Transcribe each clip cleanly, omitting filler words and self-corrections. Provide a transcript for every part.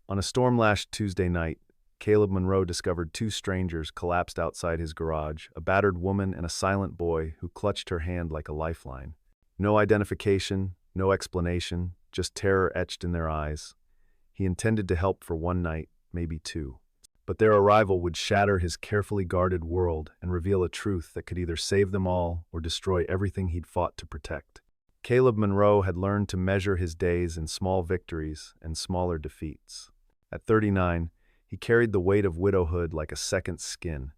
On a storm-lashed Tuesday night, Caleb Monroe discovered two strangers collapsed outside his garage, a battered woman and a silent boy who clutched her hand like a lifeline. No identification, no explanation, just terror etched in their eyes. He intended to help for one night, maybe two. But their arrival would shatter his carefully guarded world and reveal a truth that could either save them all or destroy everything he'd fought to protect. Caleb Monroe had learned to measure his days in small victories and smaller defeats. At 39, he carried the weight of widowhood like a second skin,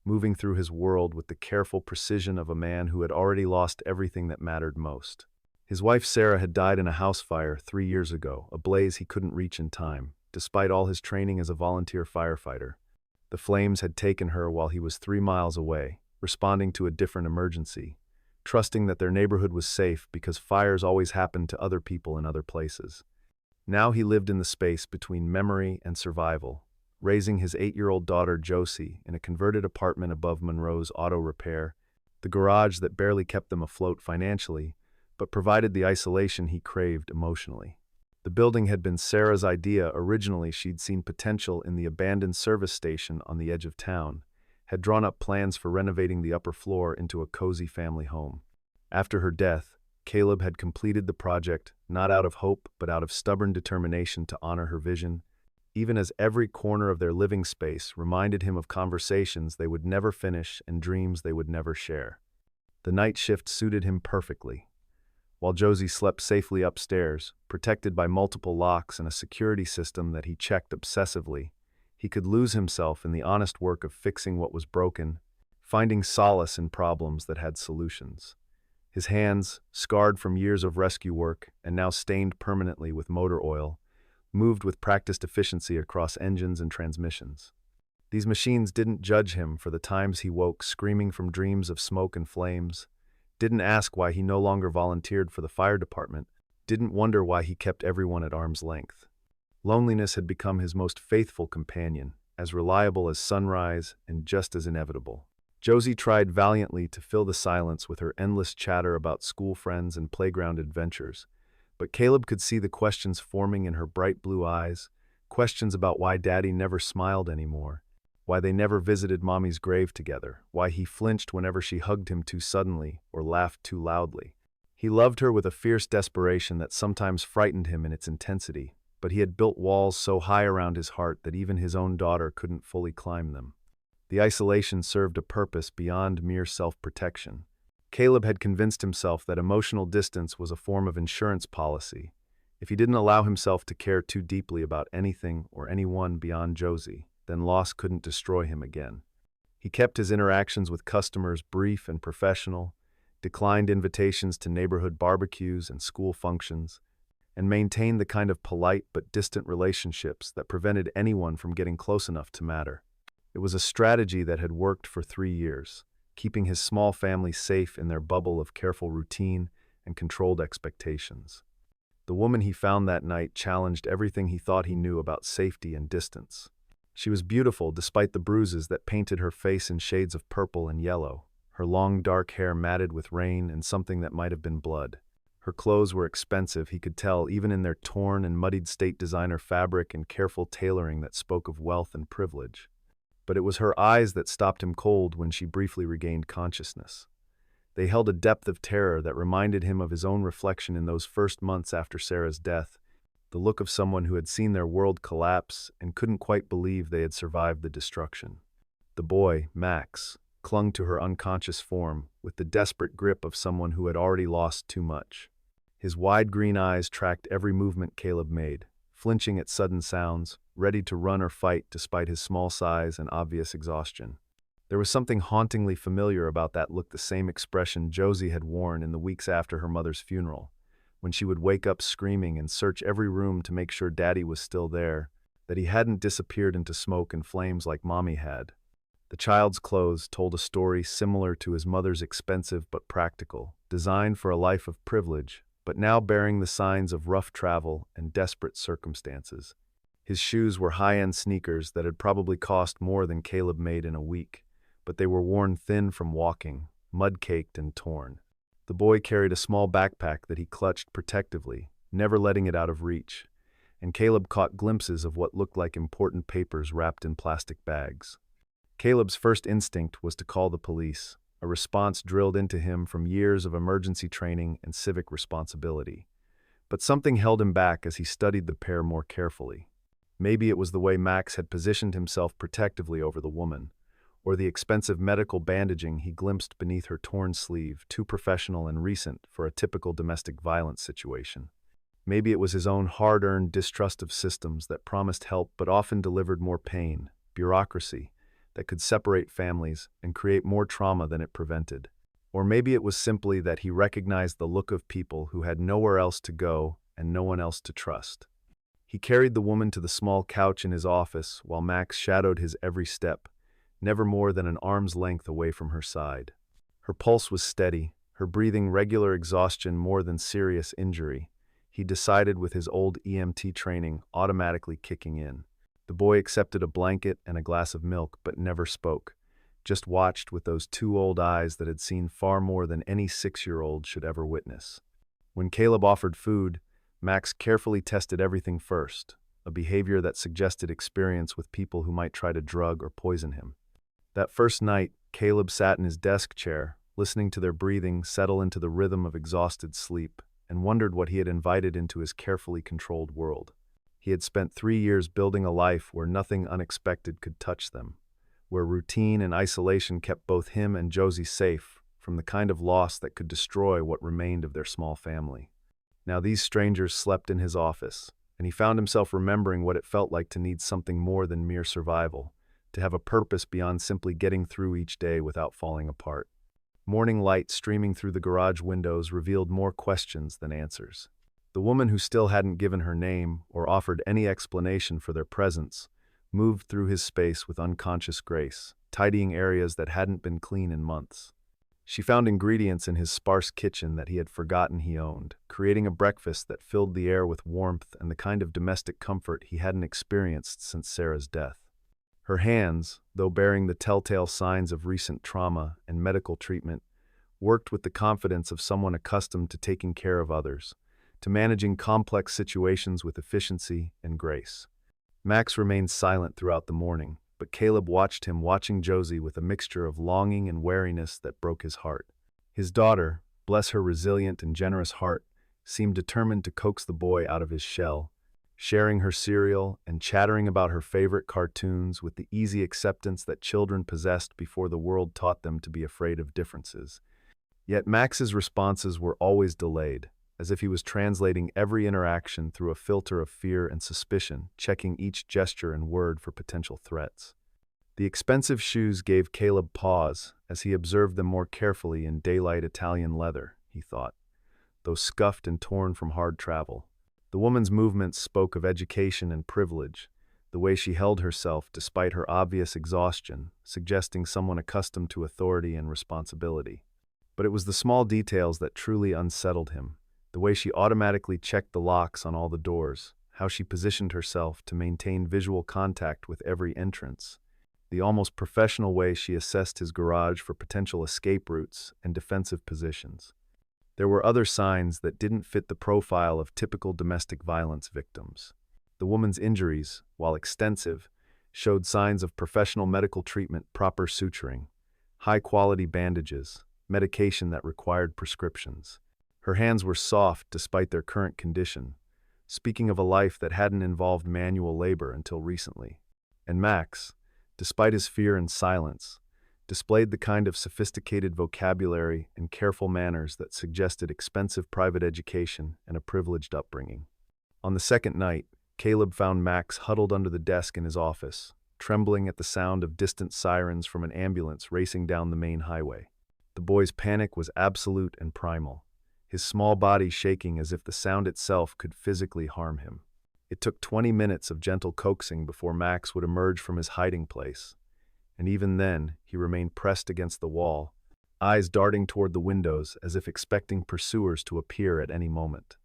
moving through his world with the careful precision of a man who had already lost everything that mattered most. His wife Sarah had died in a house fire 3 years ago, a blaze he couldn't reach in time, despite all his training as a volunteer firefighter. The flames had taken her while he was 3 miles away, responding to a different emergency, trusting that their neighborhood was safe because fires always happened to other people in other places. Now he lived in the space between memory and survival, raising his 8-year-old daughter Josie in a converted apartment above Monroe's auto repair, the garage that barely kept them afloat financially, but provided the isolation he craved emotionally. The building had been Sarah's idea. Originally, she'd seen potential in the abandoned service station on the edge of town, had drawn up plans for renovating the upper floor into a cozy family home. After her death, Caleb had completed the project, not out of hope, but out of stubborn determination to honor her vision, even as every corner of their living space reminded him of conversations they would never finish and dreams they would never share. The night shift suited him perfectly. While Josie slept safely upstairs, protected by multiple locks and a security system that he checked obsessively, he could lose himself in the honest work of fixing what was broken, finding solace in problems that had solutions. His hands, scarred from years of rescue work and now stained permanently with motor oil, moved with practiced efficiency across engines and transmissions. These machines didn't judge him for the times he woke screaming from dreams of smoke and flames, didn't ask why he no longer volunteered for the fire department, didn't wonder why he kept everyone at arm's length. Loneliness had become his most faithful companion, as reliable as sunrise and just as inevitable. Josie tried valiantly to fill the silence with her endless chatter about school friends and playground adventures, but Caleb could see the questions forming in her bright blue eyes, questions about why Daddy never smiled anymore, why they never visited Mommy's grave together, why he flinched whenever she hugged him too suddenly or laughed too loudly. He loved her with a fierce desperation that sometimes frightened him in its intensity, but he had built walls so high around his heart that even his own daughter couldn't fully climb them. The isolation served a purpose beyond mere self-protection. Caleb had convinced himself that emotional distance was a form of insurance policy. If he didn't allow himself to care too deeply about anything or anyone beyond Josie, then loss couldn't destroy him again. He kept his interactions with customers brief and professional, declined invitations to neighborhood barbecues and school functions, and maintained the kind of polite but distant relationships that prevented anyone from getting close enough to matter. It was a strategy that had worked for 3 years, keeping his small family safe in their bubble of careful routine and controlled expectations. The woman he found that night challenged everything he thought he knew about safety and distance. She was beautiful despite the bruises that painted her face in shades of purple and yellow, her long dark hair matted with rain and something that might have been blood. Her clothes were expensive, he could tell, even in their torn and muddied state designer fabric and careful tailoring that spoke of wealth and privilege. But it was her eyes that stopped him cold when she briefly regained consciousness. They held a depth of terror that reminded him of his own reflection in those first months after Sarah's death, the look of someone who had seen their world collapse and couldn't quite believe they had survived the destruction. The boy, Max, clung to her unconscious form with the desperate grip of someone who had already lost too much. His wide green eyes tracked every movement Caleb made, flinching at sudden sounds, ready to run or fight despite his small size and obvious exhaustion. There was something hauntingly familiar about that look, the same expression Josie had worn in the weeks after her mother's funeral, when she would wake up screaming and search every room to make sure Daddy was still there, that he hadn't disappeared into smoke and flames like Mommy had. The child's clothes told a story similar to his mother's, expensive but practical, designed for a life of privilege, but now bearing the signs of rough travel and desperate circumstances. His shoes were high-end sneakers that had probably cost more than Caleb made in a week, but they were worn thin from walking, mud-caked and torn. The boy carried a small backpack that he clutched protectively, never letting it out of reach, and Caleb caught glimpses of what looked like important papers wrapped in plastic bags. Caleb's first instinct was to call the police, a response drilled into him from years of emergency training and civic responsibility. But something held him back as he studied the pair more carefully. Maybe it was the way Max had positioned himself protectively over the woman, or the expensive medical bandaging he glimpsed beneath her torn sleeve, too professional and recent for a typical domestic violence situation. Maybe it was his own hard-earned distrust of systems that promised help but often delivered more pain, bureaucracy, that could separate families and create more trauma than it prevented. Or maybe it was simply that he recognized the look of people who had nowhere else to go and no one else to trust. He carried the woman to the small couch in his office while Max shadowed his every step, never more than an arm's length away from her side. Her pulse was steady, her breathing regular exhaustion more than serious injury. He decided with his old EMT training automatically kicking in. The boy accepted a blanket and a glass of milk but never spoke, just watched with those two old eyes that had seen far more than any 6-year-old should ever witness. When Caleb offered food, Max carefully tested everything first, a behavior that suggested experience with people who might try to drug or poison him. That first night, Caleb sat in his desk chair, listening to their breathing settle into the rhythm of exhausted sleep, and wondered what he had invited into his carefully controlled world. He had spent 3 years building a life where nothing unexpected could touch them, where routine and isolation kept both him and Josie safe from the kind of loss that could destroy what remained of their small family. Now these strangers slept in his office, and he found himself remembering what it felt like to need something more than mere survival, to have a purpose beyond simply getting through each day without falling apart. Morning light streaming through the garage windows revealed more questions than answers. The woman, who still hadn't given her name or offered any explanation for their presence, moved through his space with unconscious grace, tidying areas that hadn't been clean in months. She found ingredients in his sparse kitchen that he had forgotten he owned, creating a breakfast that filled the air with warmth and the kind of domestic comfort he hadn't experienced since Sarah's death. Her hands, though bearing the telltale signs of recent trauma and medical treatment, worked with the confidence of someone accustomed to taking care of others, to managing complex situations with efficiency and grace. Max remained silent throughout the morning, but Caleb watched him watching Josie with a mixture of longing and wariness that broke his heart. His daughter, bless her resilient and generous heart, seemed determined to coax the boy out of his shell, sharing her cereal and chattering about her favorite cartoons with the easy acceptance that children possessed before the world taught them to be afraid of differences. Yet Max's responses were always delayed, as if he was translating every interaction through a filter of fear and suspicion, checking each gesture and word for potential threats. The expensive shoes gave Caleb pause as he observed them more carefully in daylight Italian leather, he thought, though scuffed and torn from hard travel. The woman's movements spoke of education and privilege, the way she held herself despite her obvious exhaustion, suggesting someone accustomed to authority and responsibility. But it was the small details that truly unsettled him. The way she automatically checked the locks on all the doors, how she positioned herself to maintain visual contact with every entrance, the almost professional way she assessed his garage for potential escape routes and defensive positions. There were other signs that didn't fit the profile of typical domestic violence victims. The woman's injuries, while extensive, showed signs of professional medical treatment, proper suturing, high-quality bandages, medication that required prescriptions. Her hands were soft despite their current condition, speaking of a life that hadn't involved manual labor until recently. And Max, despite his fear and silence, displayed the kind of sophisticated vocabulary and careful manners that suggested expensive private education and a privileged upbringing. On the second night, Caleb found Max huddled under the desk in his office, trembling at the sound of distant sirens from an ambulance racing down the main highway. The boy's panic was absolute and primal, his small body shaking as if the sound itself could physically harm him. It took 20 minutes of gentle coaxing before Max would emerge from his hiding place, and even then he remained pressed against the wall, eyes darting toward the windows as if expecting pursuers to appear at any moment.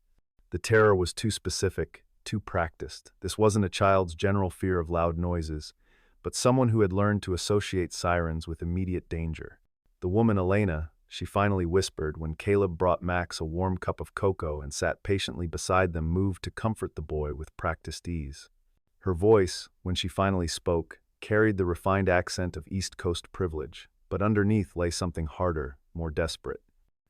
The terror was too specific, too practiced. This wasn't a child's general fear of loud noises, but someone who had learned to associate sirens with immediate danger. The woman, Elena, she finally whispered when Caleb brought Max a warm cup of cocoa and sat patiently beside them, moved to comfort the boy with practiced ease. Her voice, when she finally spoke, carried the refined accent of East Coast privilege, but underneath lay something harder, more desperate.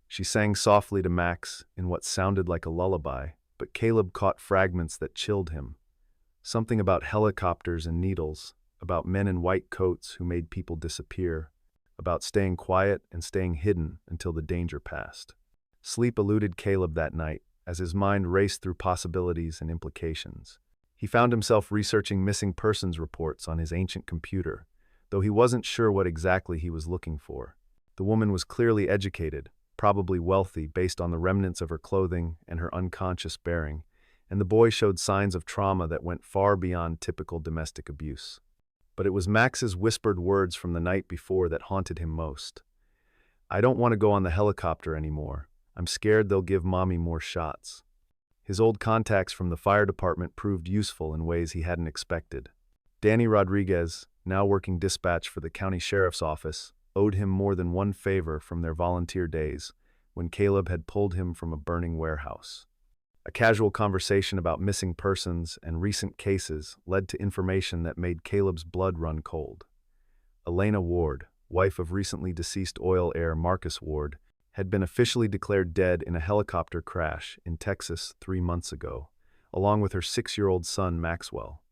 She sang softly to Max in what sounded like a lullaby, but Caleb caught fragments that chilled him. Something about helicopters and needles, about men in white coats who made people disappear, about staying quiet and staying hidden until the danger passed. Sleep eluded Caleb that night as his mind raced through possibilities and implications. He found himself researching missing persons reports on his ancient computer, though he wasn't sure what exactly he was looking for. The woman was clearly educated, probably wealthy based on the remnants of her clothing and her unconscious bearing, and the boy showed signs of trauma that went far beyond typical domestic abuse. But it was Max's whispered words from the night before that haunted him most. "I don't want to go on the helicopter anymore. I'm scared they'll give Mommy more shots." His old contacts from the fire department proved useful in ways he hadn't expected. Danny Rodriguez, now working dispatch for the county sheriff's office, owed him more than one favor from their volunteer days when Caleb had pulled him from a burning warehouse. A casual conversation about missing persons and recent cases led to information that made Caleb's blood run cold. Elena Ward, wife of recently deceased oil heir Marcus Ward, had been officially declared dead in a helicopter crash in Texas 3 months ago, along with her 6-year-old son Maxwell.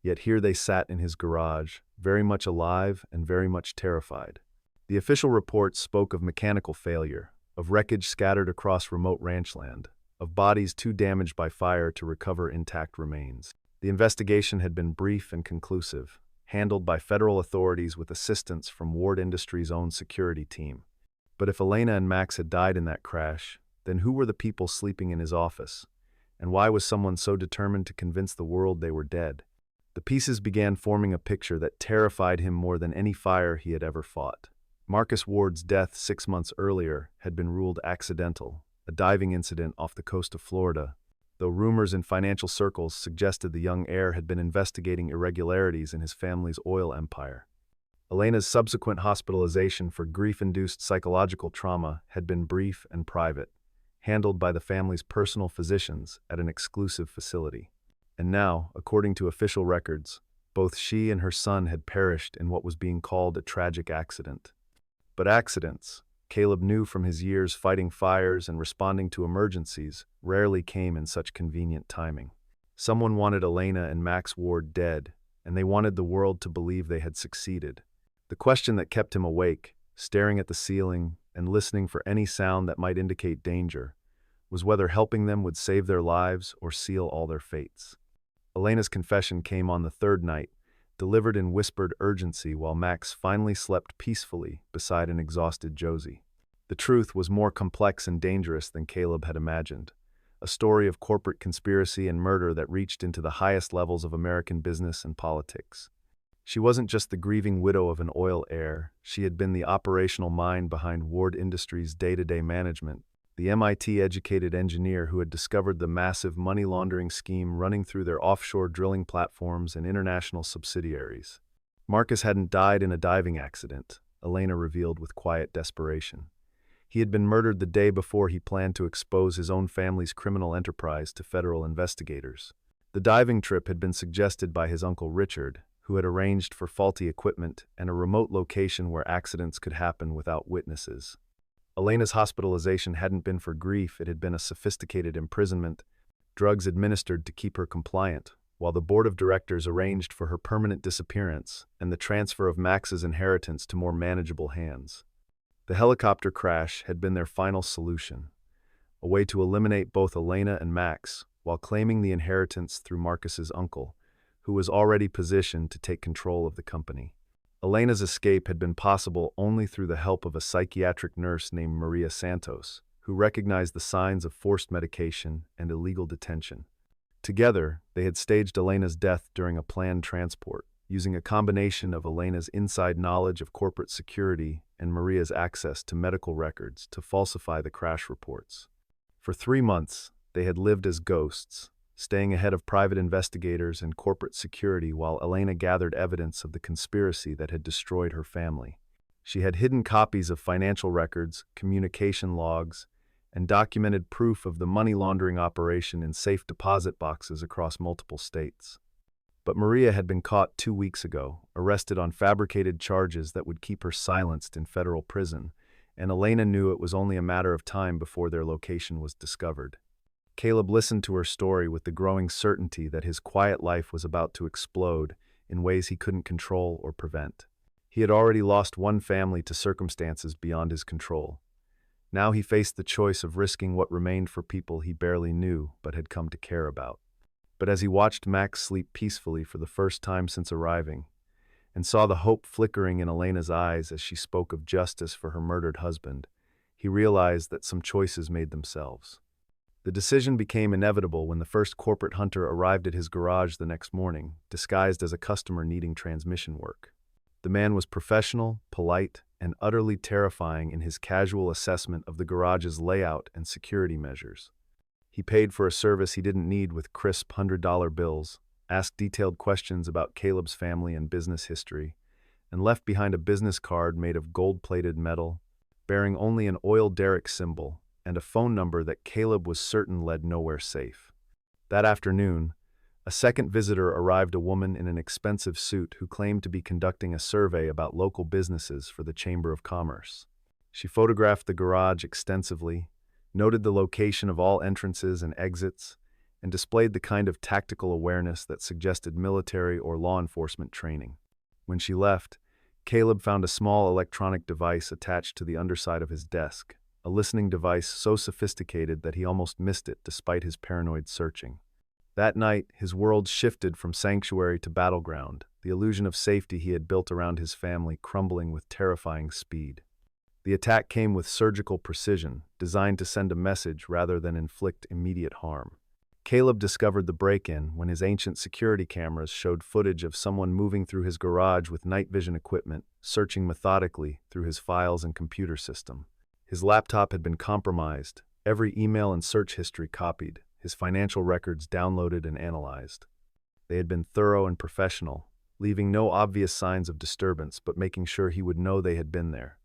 Yet here they sat in his garage, very much alive and very much terrified. The official reports spoke of mechanical failure, of wreckage scattered across remote ranchland, of bodies too damaged by fire to recover intact remains. The investigation had been brief and conclusive, handled by federal authorities with assistance from Ward Industries' own security team. But if Elena and Max had died in that crash, then who were the people sleeping in his office? And why was someone so determined to convince the world they were dead? The pieces began forming a picture that terrified him more than any fire he had ever fought. Marcus Ward's death 6 months earlier had been ruled accidental, a diving incident off the coast of Florida, though rumors in financial circles suggested the young heir had been investigating irregularities in his family's oil empire. Elena's subsequent hospitalization for grief-induced psychological trauma had been brief and private, handled by the family's personal physicians at an exclusive facility. And now, according to official records, both she and her son had perished in what was being called a tragic accident. But accidents, Caleb knew from his years fighting fires and responding to emergencies, rarely came in such convenient timing. Someone wanted Elena and Max Ward dead, and they wanted the world to believe they had succeeded. The question that kept him awake, staring at the ceiling and listening for any sound that might indicate danger, was whether helping them would save their lives or seal all their fates. Elena's confession came on the third night, delivered in whispered urgency while Max finally slept peacefully beside an exhausted Josie. The truth was more complex and dangerous than Caleb had imagined, a story of corporate conspiracy and murder that reached into the highest levels of American business and politics. She wasn't just the grieving widow of an oil heir, she had been the operational mind behind Ward Industries' day-to-day management, the MIT-educated engineer who had discovered the massive money laundering scheme running through their offshore drilling platforms and international subsidiaries. Marcus hadn't died in a diving accident, Elena revealed with quiet desperation. He had been murdered the day before he planned to expose his own family's criminal enterprise to federal investigators. The diving trip had been suggested by his uncle Richard, who had arranged for faulty equipment and a remote location where accidents could happen without witnesses. Elena's hospitalization hadn't been for grief, it had been a sophisticated imprisonment, drugs administered to keep her compliant, while the board of directors arranged for her permanent disappearance and the transfer of Max's inheritance to more manageable hands. The helicopter crash had been their final solution, a way to eliminate both Elena and Max while claiming the inheritance through Marcus's uncle, who was already positioned to take control of the company. Elena's escape had been possible only through the help of a psychiatric nurse named Maria Santos, who recognized the signs of forced medication and illegal detention. Together, they had staged Elena's death during a planned transport, using a combination of Elena's inside knowledge of corporate security and Maria's access to medical records to falsify the crash reports. For 3 months, they had lived as ghosts, staying ahead of private investigators and corporate security while Elena gathered evidence of the conspiracy that had destroyed her family. She had hidden copies of financial records, communication logs, and documented proof of the money laundering operation in safe deposit boxes across multiple states. But Maria had been caught 2 weeks ago, arrested on fabricated charges that would keep her silenced in federal prison, and Elena knew it was only a matter of time before their location was discovered. Caleb listened to her story with the growing certainty that his quiet life was about to explode in ways he couldn't control or prevent. He had already lost one family to circumstances beyond his control. Now he faced the choice of risking what remained for people he barely knew but had come to care about. But as he watched Max sleep peacefully for the first time since arriving, and saw the hope flickering in Elena's eyes as she spoke of justice for her murdered husband, he realized that some choices made themselves. The decision became inevitable when the first corporate hunter arrived at his garage the next morning, disguised as a customer needing transmission work. The man was professional, polite, and utterly terrifying in his casual assessment of the garage's layout and security measures. He paid for a service he didn't need with crisp $100 bills, asked detailed questions about Caleb's family and business history, and left behind a business card made of gold-plated metal, bearing only an oil derrick symbol and a phone number that Caleb was certain led nowhere safe. That afternoon, a second visitor arrived, a woman in an expensive suit who claimed to be conducting a survey about local businesses for the Chamber of Commerce. She photographed the garage extensively, noted the location of all entrances and exits, and displayed the kind of tactical awareness that suggested military or law enforcement training. When she left, Caleb found a small electronic device attached to the underside of his desk, a listening device so sophisticated that he almost missed it despite his paranoid searching. That night, his world shifted from sanctuary to battleground, the illusion of safety he had built around his family crumbling with terrifying speed. The attack came with surgical precision, designed to send a message rather than inflict immediate harm. Caleb discovered the break-in when his ancient security cameras showed footage of someone moving through his garage with night vision equipment, searching methodically through his files and computer system. His laptop had been compromised, every email and search history copied, his financial records downloaded and analyzed. They had been thorough and professional, leaving no obvious signs of disturbance but making sure he would know they had been there.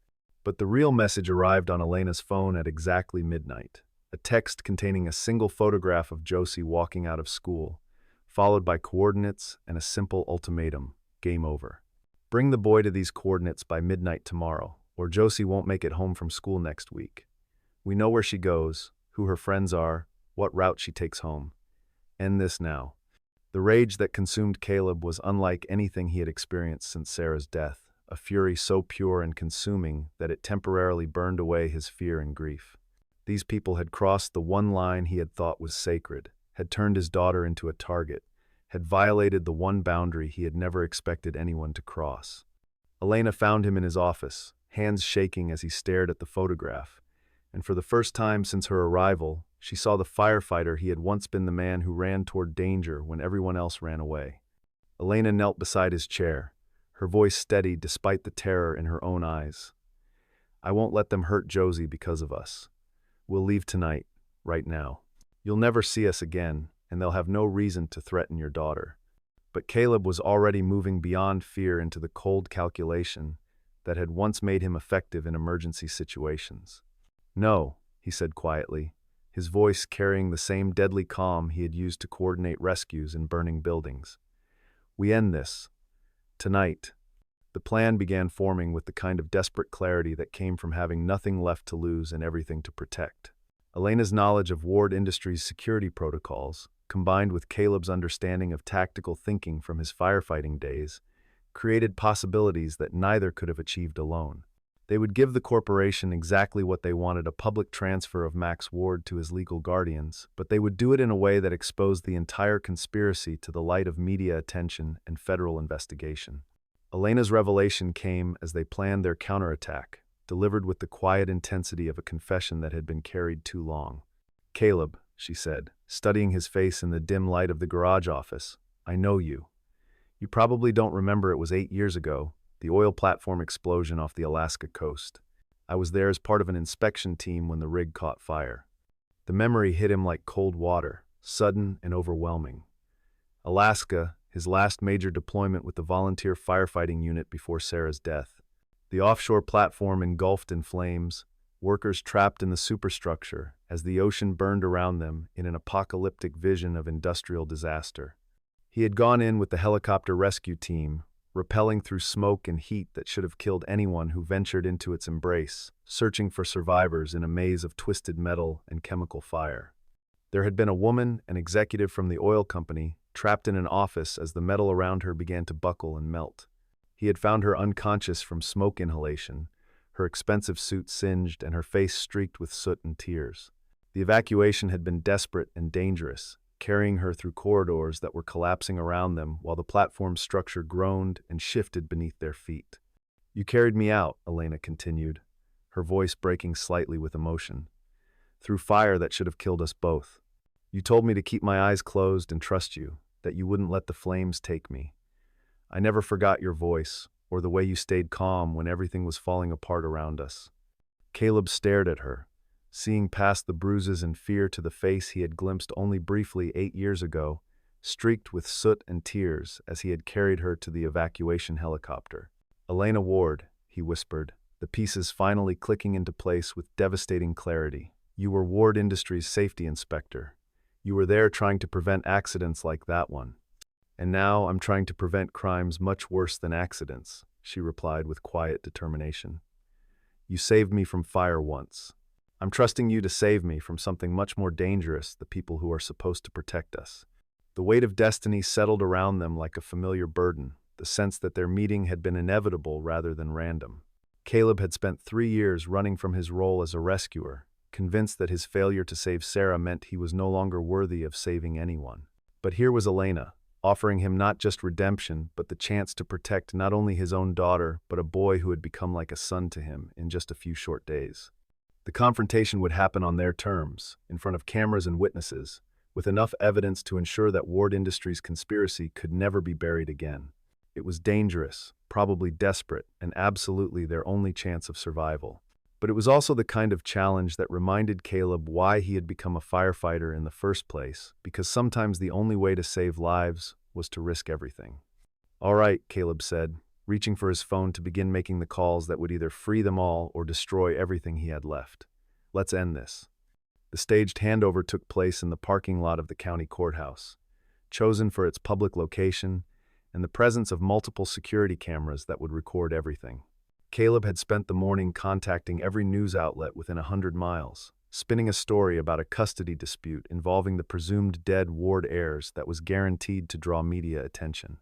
But the real message arrived on Elena's phone at exactly midnight. A text containing a single photograph of Josie walking out of school, followed by coordinates and a simple ultimatum: game over. Bring the boy to these coordinates by midnight tomorrow, or Josie won't make it home from school next week. We know where she goes, who her friends are, what route she takes home. End this now. The rage that consumed Caleb was unlike anything he had experienced since Sarah's death, a fury so pure and consuming that it temporarily burned away his fear and grief. These people had crossed the one line he had thought was sacred, had turned his daughter into a target, had violated the one boundary he had never expected anyone to cross. Elena found him in his office, hands shaking as he stared at the photograph, and for the first time since her arrival, she saw the firefighter he had once been, the man who ran toward danger when everyone else ran away. Elena knelt beside his chair, her voice steady despite the terror in her own eyes. I won't let them hurt Josie because of us. We'll leave tonight, right now. You'll never see us again, and they'll have no reason to threaten your daughter. But Caleb was already moving beyond fear into the cold calculation that had once made him effective in emergency situations. No, he said quietly, his voice carrying the same deadly calm he had used to coordinate rescues in burning buildings. We end this. Tonight. The plan began forming with the kind of desperate clarity that came from having nothing left to lose and everything to protect. Elena's knowledge of Ward Industries' security protocols, combined with Caleb's understanding of tactical thinking from his firefighting days, created possibilities that neither could have achieved alone. They would give the corporation exactly what they wanted: a public transfer of Max Ward to his legal guardians, but they would do it in a way that exposed the entire conspiracy to the light of media attention and federal investigation. Elena's revelation came as they planned their counterattack, delivered with the quiet intensity of a confession that had been carried too long. Caleb, she said, studying his face in the dim light of the garage office, I know you. You probably don't remember it was 8 years ago, the oil platform explosion off the Alaska coast. I was there as part of an inspection team when the rig caught fire. The memory hit him like cold water, sudden and overwhelming. Alaska, his last major deployment with the volunteer firefighting unit before Sarah's death. The offshore platform engulfed in flames, workers trapped in the superstructure as the ocean burned around them in an apocalyptic vision of industrial disaster. He had gone in with the helicopter rescue team, rappelling through smoke and heat that should have killed anyone who ventured into its embrace, searching for survivors in a maze of twisted metal and chemical fire. There had been a woman, an executive from the oil company, trapped in an office as the metal around her began to buckle and melt. He had found her unconscious from smoke inhalation, her expensive suit singed and her face streaked with soot and tears. The evacuation had been desperate and dangerous, carrying her through corridors that were collapsing around them while the platform's structure groaned and shifted beneath their feet. "You carried me out," Elena continued, her voice breaking slightly with emotion, "through fire that should have killed us both. You told me to keep my eyes closed and trust you, that you wouldn't let the flames take me. I never forgot your voice, or the way you stayed calm when everything was falling apart around us." Caleb stared at her, seeing past the bruises and fear to the face he had glimpsed only briefly 8 years ago, streaked with soot and tears as he had carried her to the evacuation helicopter. "Elena Ward," he whispered, the pieces finally clicking into place with devastating clarity. "You were Ward Industries' safety inspector. You were there trying to prevent accidents like that one. And now I'm trying to prevent crimes much worse than accidents," she replied with quiet determination. "You saved me from fire once. I'm trusting you to save me from something much more dangerous, the people who are supposed to protect us." The weight of destiny settled around them like a familiar burden, the sense that their meeting had been inevitable rather than random. Caleb had spent 3 years running from his role as a rescuer, convinced that his failure to save Sarah meant he was no longer worthy of saving anyone. But here was Elena, offering him not just redemption, but the chance to protect not only his own daughter, but a boy who had become like a son to him in just a few short days. The confrontation would happen on their terms, in front of cameras and witnesses, with enough evidence to ensure that Ward Industries' conspiracy could never be buried again. It was dangerous, probably desperate, and absolutely their only chance of survival. But it was also the kind of challenge that reminded Caleb why he had become a firefighter in the first place, because sometimes the only way to save lives was to risk everything. "All right," Caleb said, reaching for his phone to begin making the calls that would either free them all or destroy everything he had left. "Let's end this." The staged handover took place in the parking lot of the county courthouse, chosen for its public location and the presence of multiple security cameras that would record everything. Caleb had spent the morning contacting every news outlet within 100 miles, spinning a story about a custody dispute involving the presumed dead Ward heirs that was guaranteed to draw media attention.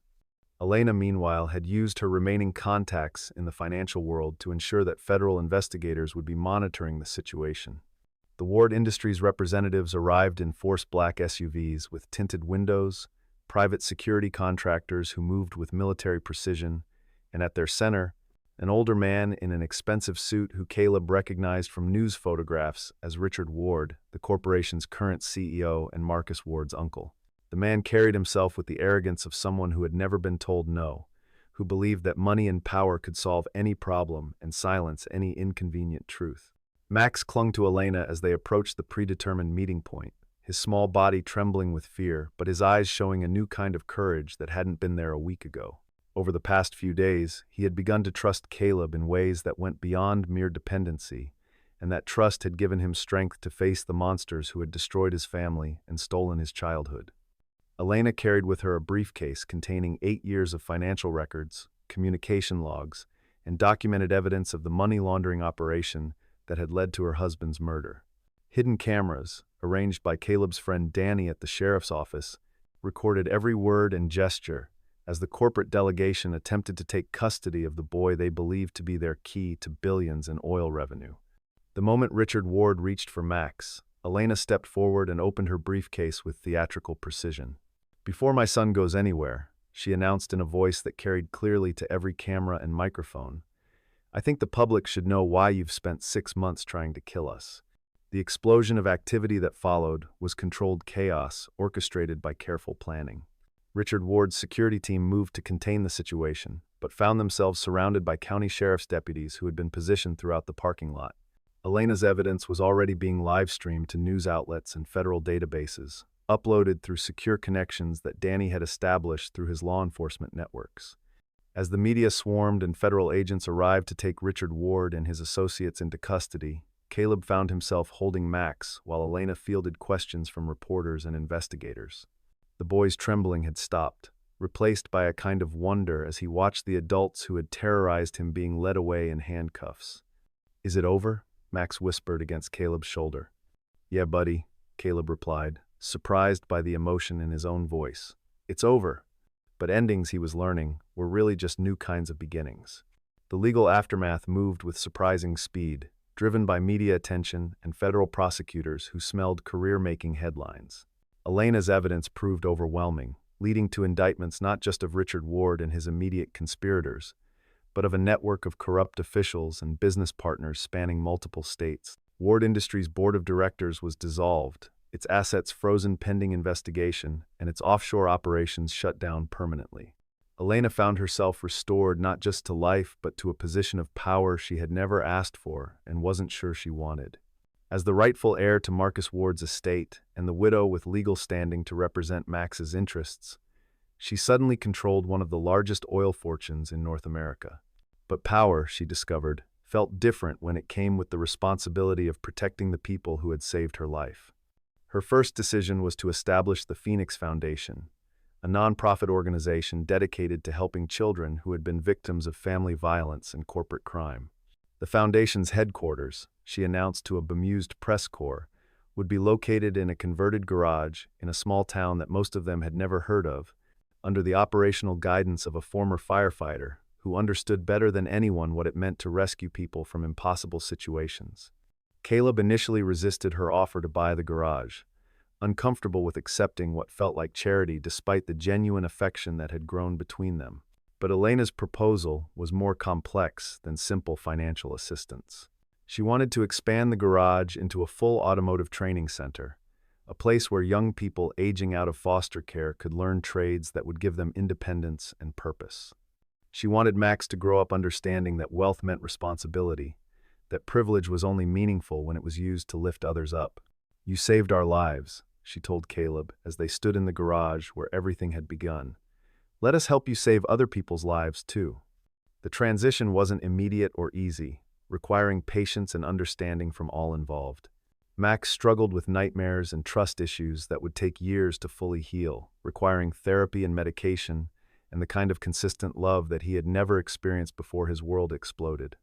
Elena, meanwhile, had used her remaining contacts in the financial world to ensure that federal investigators would be monitoring the situation. The Ward Industries representatives arrived in forced black SUVs with tinted windows, private security contractors who moved with military precision, and at their center, an older man in an expensive suit who Caleb recognized from news photographs as Richard Ward, the corporation's current CEO and Marcus Ward's uncle. The man carried himself with the arrogance of someone who had never been told no, who believed that money and power could solve any problem and silence any inconvenient truth. Max clung to Elena as they approached the predetermined meeting point, his small body trembling with fear, but his eyes showing a new kind of courage that hadn't been there a week ago. Over the past few days, he had begun to trust Caleb in ways that went beyond mere dependency, and that trust had given him strength to face the monsters who had destroyed his family and stolen his childhood. Elena carried with her a briefcase containing 8 years of financial records, communication logs, and documented evidence of the money laundering operation that had led to her husband's murder. Hidden cameras, arranged by Caleb's friend Danny at the sheriff's office, recorded every word and gesture as the corporate delegation attempted to take custody of the boy they believed to be their key to billions in oil revenue. The moment Richard Ward reached for Max, Elena stepped forward and opened her briefcase with theatrical precision. "Before my son goes anywhere," she announced in a voice that carried clearly to every camera and microphone, "I think the public should know why you've spent 6 months trying to kill us." The explosion of activity that followed was controlled chaos orchestrated by careful planning. Richard Ward's security team moved to contain the situation, but found themselves surrounded by county sheriff's deputies who had been positioned throughout the parking lot. Elena's evidence was already being live-streamed to news outlets and federal databases, uploaded through secure connections that Danny had established through his law enforcement networks. As the media swarmed and federal agents arrived to take Richard Ward and his associates into custody, Caleb found himself holding Max while Elena fielded questions from reporters and investigators. The boy's trembling had stopped, replaced by a kind of wonder as he watched the adults who had terrorized him being led away in handcuffs. "Is it over?" Max whispered against Caleb's shoulder. "Yeah, buddy," Caleb replied, surprised by the emotion in his own voice. "It's over." But endings, he was learning, were really just new kinds of beginnings. The legal aftermath moved with surprising speed, driven by media attention and federal prosecutors who smelled career-making headlines. Elena's evidence proved overwhelming, leading to indictments not just of Richard Ward and his immediate conspirators, but of a network of corrupt officials and business partners spanning multiple states. Ward Industries' board of directors was dissolved, its assets frozen pending investigation, and its offshore operations shut down permanently. Elena found herself restored not just to life but to a position of power she had never asked for and wasn't sure she wanted. As the rightful heir to Marcus Ward's estate and the widow with legal standing to represent Max's interests, she suddenly controlled one of the largest oil fortunes in North America. But power, she discovered, felt different when it came with the responsibility of protecting the people who had saved her life. Her first decision was to establish the Phoenix Foundation, a nonprofit organization dedicated to helping children who had been victims of family violence and corporate crime. The foundation's headquarters, she announced to a bemused press corps, would be located in a converted garage in a small town that most of them had never heard of, under the operational guidance of a former firefighter who understood better than anyone what it meant to rescue people from impossible situations. Caleb initially resisted her offer to buy the garage, uncomfortable with accepting what felt like charity despite the genuine affection that had grown between them. But Elena's proposal was more complex than simple financial assistance. She wanted to expand the garage into a full automotive training center, a place where young people aging out of foster care could learn trades that would give them independence and purpose. She wanted Max to grow up understanding that wealth meant responsibility, that privilege was only meaningful when it was used to lift others up. "You saved our lives," she told Caleb as they stood in the garage where everything had begun. "Let us help you save other people's lives, too." The transition wasn't immediate or easy, requiring patience and understanding from all involved. Max struggled with nightmares and trust issues that would take years to fully heal, requiring therapy and medication, and the kind of consistent love that he had never experienced before his world exploded.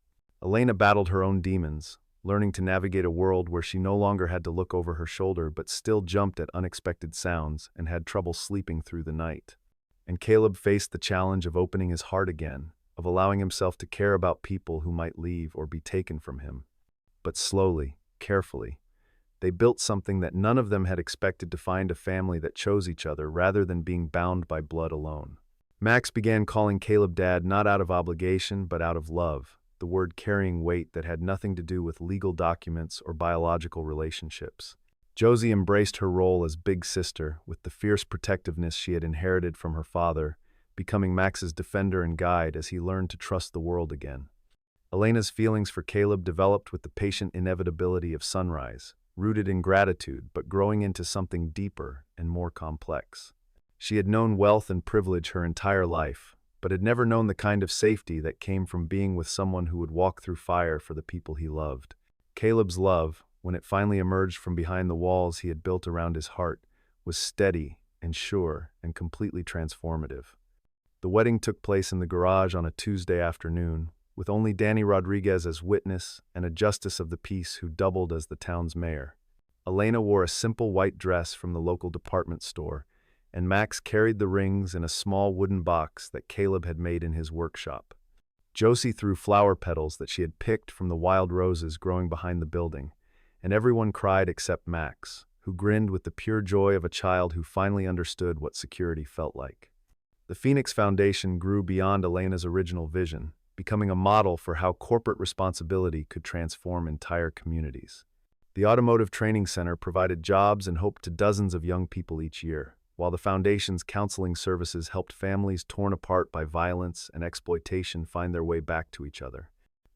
Elena battled her own demons, learning to navigate a world where she no longer had to look over her shoulder but still jumped at unexpected sounds and had trouble sleeping through the night. And Caleb faced the challenge of opening his heart again, of allowing himself to care about people who might leave or be taken from him. But slowly, carefully, they built something that none of them had expected: to find a family that chose each other rather than being bound by blood alone. Max began calling Caleb Dad not out of obligation but out of love, the word carrying weight that had nothing to do with legal documents or biological relationships. Josie embraced her role as big sister with the fierce protectiveness she had inherited from her father, becoming Max's defender and guide as he learned to trust the world again. Elena's feelings for Caleb developed with the patient inevitability of sunrise, rooted in gratitude but growing into something deeper and more complex. She had known wealth and privilege her entire life, but had never known the kind of safety that came from being with someone who would walk through fire for the people he loved. Caleb's love, when it finally emerged from behind the walls he had built around his heart, was steady and sure and completely transformative. The wedding took place in the garage on a Tuesday afternoon, with only Danny Rodriguez as witness and a justice of the peace who doubled as the town's mayor. Elena wore a simple white dress from the local department store, and Max carried the rings in a small wooden box that Caleb had made in his workshop. Josie threw flower petals that she had picked from the wild roses growing behind the building, and everyone cried except Max, who grinned with the pure joy of a child who finally understood what security felt like. The Phoenix Foundation grew beyond Elena's original vision, becoming a model for how corporate responsibility could transform entire communities. The Automotive Training Center provided jobs and hope to dozens of young people each year, while the Foundation's counseling services helped families torn apart by violence and exploitation find their way back to each other.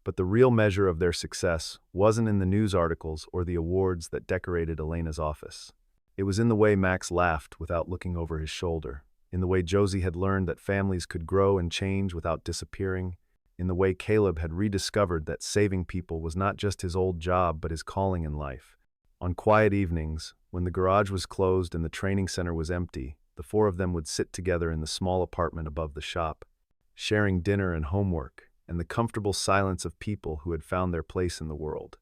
But the real measure of their success wasn't in the news articles or the awards that decorated Elena's office. It was in the way Max laughed without looking over his shoulder, in the way Josie had learned that families could grow and change without disappearing, in the way Caleb had rediscovered that saving people was not just his old job but his calling in life. On quiet evenings, when the garage was closed and the training center was empty, the four of them would sit together in the small apartment above the shop, sharing dinner and homework, and the comfortable silence of people who had found their place in the world.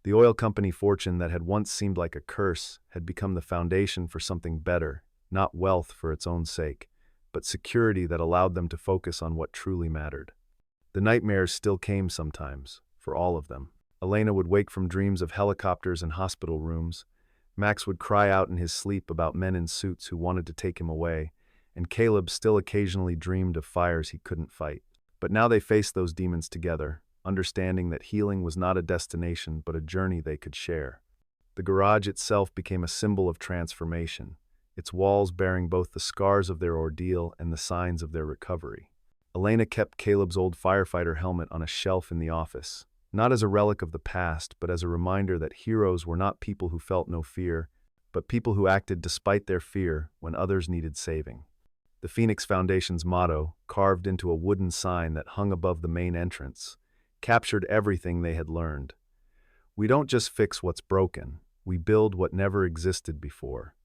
The oil company fortune that had once seemed like a curse had become the foundation for something better, not wealth for its own sake, but security that allowed them to focus on what truly mattered. The nightmares still came sometimes, for all of them. Elena would wake from dreams of helicopters and hospital rooms. Max would cry out in his sleep about men in suits who wanted to take him away, and Caleb still occasionally dreamed of fires he couldn't fight. But now they faced those demons together, understanding that healing was not a destination but a journey they could share. The garage itself became a symbol of transformation, its walls bearing both the scars of their ordeal and the signs of their recovery. Elena kept Caleb's old firefighter helmet on a shelf in the office, not as a relic of the past, but as a reminder that heroes were not people who felt no fear, but people who acted despite their fear when others needed saving. The Phoenix Foundation's motto, carved into a wooden sign that hung above the main entrance, captured everything they had learned. We don't just fix what's broken, we build what never existed before.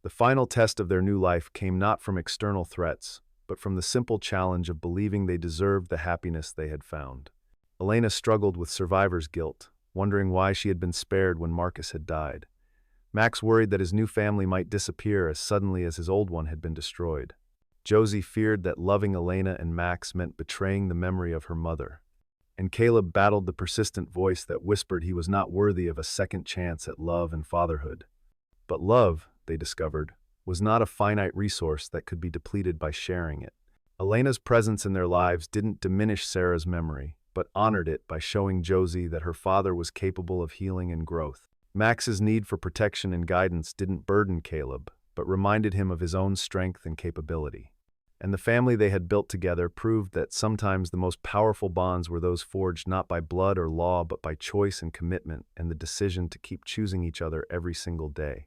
The final test of their new life came not from external threats, but from the simple challenge of believing they deserved the happiness they had found. Elena struggled with survivor's guilt, wondering why she had been spared when Marcus had died. Max worried that his new family might disappear as suddenly as his old one had been destroyed. Josie feared that loving Elena and Max meant betraying the memory of her mother. And Caleb battled the persistent voice that whispered he was not worthy of a second chance at love and fatherhood. But love, they discovered, was not a finite resource that could be depleted by sharing it. Elena's presence in their lives didn't diminish Sarah's memory, but honored it by showing Josie that her father was capable of healing and growth. Max's need for protection and guidance didn't burden Caleb, but reminded him of his own strength and capability. And the family they had built together proved that sometimes the most powerful bonds were those forged not by blood or law but by choice and commitment and the decision to keep choosing each other every single day.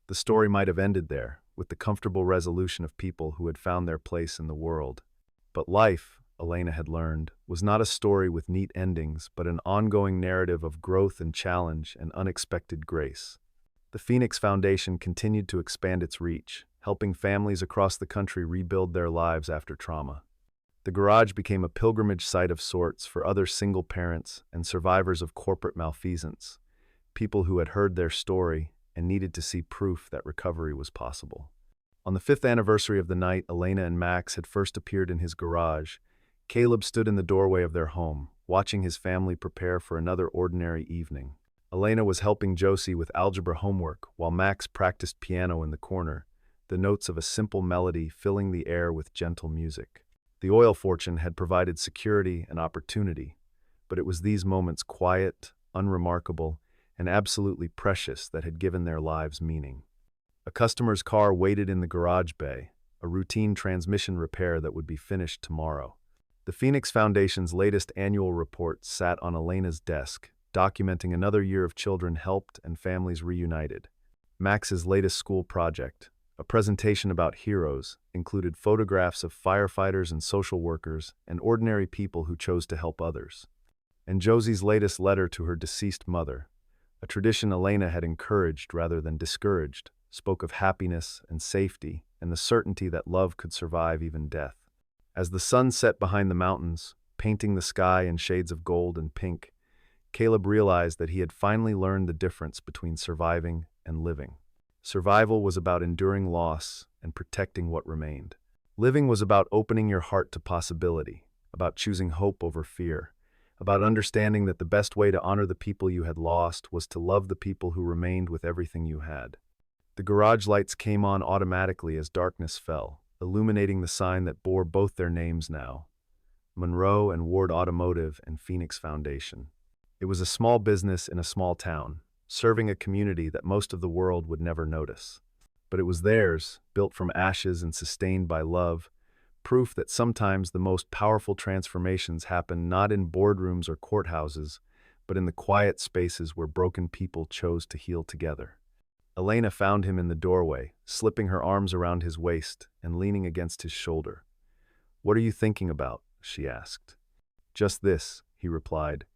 The story might have ended there, with the comfortable resolution of people who had found their place in the world. But life, Elena had learned, was not a story with neat endings but an ongoing narrative of growth and challenge and unexpected grace. The Phoenix Foundation continued to expand its reach, helping families across the country rebuild their lives after trauma. The garage became a pilgrimage site of sorts for other single parents and survivors of corporate malfeasance, people who had heard their story and needed to see proof that recovery was possible. On the 5th anniversary of the night Elena and Max had first appeared in his garage, Caleb stood in the doorway of their home, watching his family prepare for another ordinary evening. Elena was helping Josie with algebra homework while Max practiced piano in the corner, the notes of a simple melody filling the air with gentle music. The oil fortune had provided security and opportunity, but it was these moments, quiet, unremarkable, and absolutely precious, that had given their lives meaning. A customer's car waited in the garage bay, a routine transmission repair that would be finished tomorrow. The Phoenix Foundation's latest annual report sat on Elena's desk, documenting another year of children helped and families reunited. Max's latest school project, a presentation about heroes, included photographs of firefighters and social workers and ordinary people who chose to help others. And Josie's latest letter to her deceased mother, a tradition Elena had encouraged rather than discouraged, spoke of happiness and safety and the certainty that love could survive even death. As the sun set behind the mountains, painting the sky in shades of gold and pink, Caleb realized that he had finally learned the difference between surviving and living. Survival was about enduring loss and protecting what remained. Living was about opening your heart to possibility, about choosing hope over fear, about understanding that the best way to honor the people you had lost was to love the people who remained with everything you had. The garage lights came on automatically as darkness fell, illuminating the sign that bore both their names now, Monroe and Ward Automotive and Phoenix Foundation. It was a small business in a small town, serving a community that most of the world would never notice. But it was theirs, built from ashes and sustained by love, proof that sometimes the most powerful transformations happen not in boardrooms or courthouses, but in the quiet spaces where broken people chose to heal together. Elena found him in the doorway, slipping her arms around his waist and leaning against his shoulder. "What are you thinking about?" she asked. "Just this," he replied,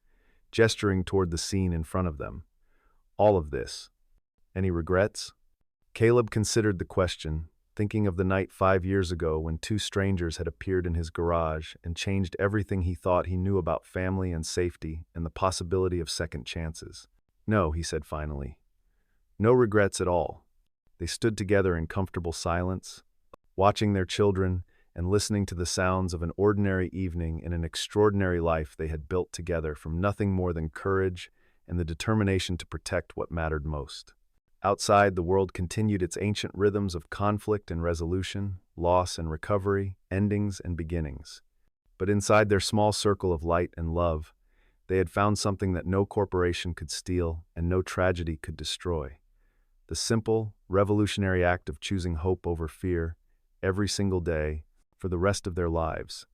gesturing toward the scene in front of them. "All of this. Any regrets?" Caleb considered the question, thinking of the night 5 years ago when two strangers had appeared in his garage and changed everything he thought he knew about family and safety and the possibility of second chances. "No," he said finally. "No regrets at all." They stood together in comfortable silence, watching their children and listening to the sounds of an ordinary evening in an extraordinary life they had built together from nothing more than courage and the determination to protect what mattered most. Outside, the world continued its ancient rhythms of conflict and resolution, loss and recovery, endings and beginnings. But inside their small circle of light and love, they had found something that no corporation could steal and no tragedy could destroy. The simple, revolutionary act of choosing hope over fear every single day for the rest of their lives.